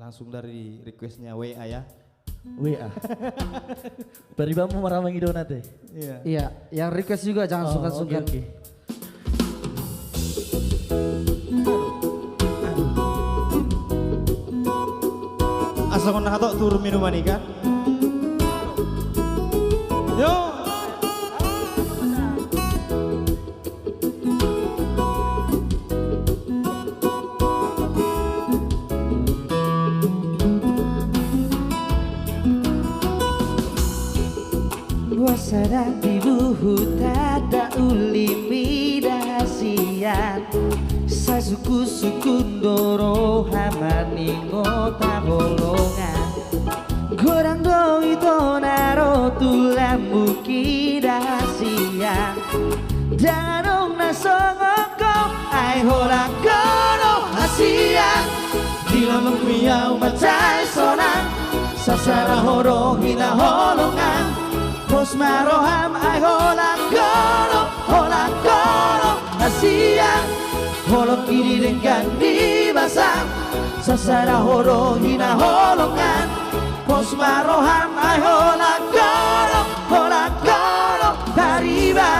langsung dari requestnya WA ya. WA. Baribamu maramangi donate. Iya. Iya, yang request juga jangan sungkan-sungkan. Oke. Asa kau nak turun minuman ikan. Yo. Puasa di buhu tada ulimi dahasian sa suku-suku ndoro hamani ngota bolongan gorang doi tonaro tulamu kidahasian danong nasongoko ai hola kono hasian dilamang miau macai sonang sasara horo hina holongan Pos maroham ay hola koro Asia holok kiri dengan di basang Sasara horo hina holongan Pos maroham ay hola koro Tariba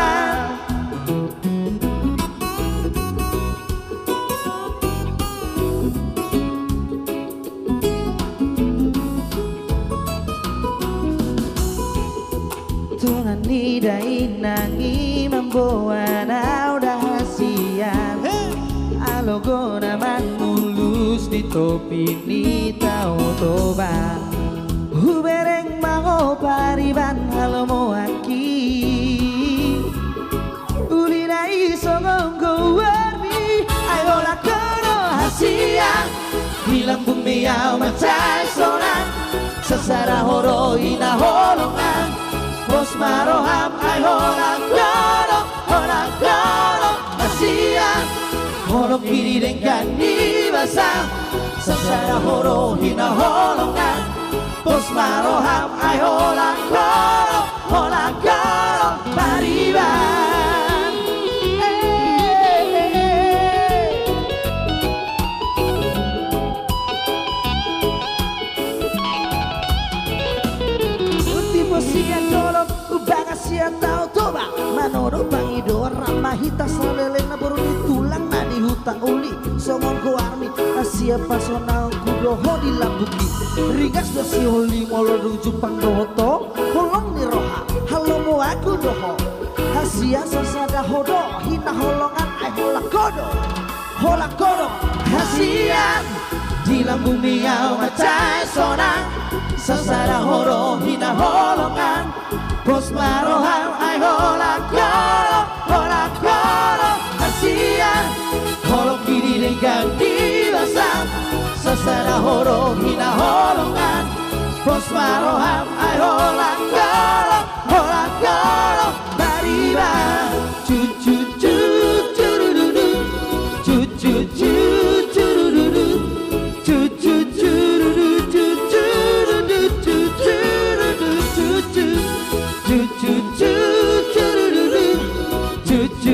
Tuhan nidai nangi membawa dahasian Alogo naman mulus di topi ni tau toba Hubereng mango pariban halo moaki Ulinai songong warmi Ayo lakono hasian Hilang bumi au macai sonang Sasara horo ina holongan Bos maroham ay hola koro Asian Holo kiri dengan di basang Sasara horo hina holongan Bos maroham ay hola koro Pariban Ultimo siang dolok Ubaga siang tau toba Manoro bangido ramahita saleleng na boroni tulang na di huta uli Songon ko armi Asia pasonal kudoho di lambuki Ringas dasi holi molo jupang dohoto Holong ni roha halo mo aku doho Asia sasada hodo hina holongan ay hola kodo Asia di lambung miau macai sonang Sasara horo hina holongan Bos maroham ay hola koro Asia Holok kiri dengan di basang Sasara horo hina holongan Bos maroham ay hola koro Bariba Cucu cururudu Cucu cururudu Cucu cururudu Cucu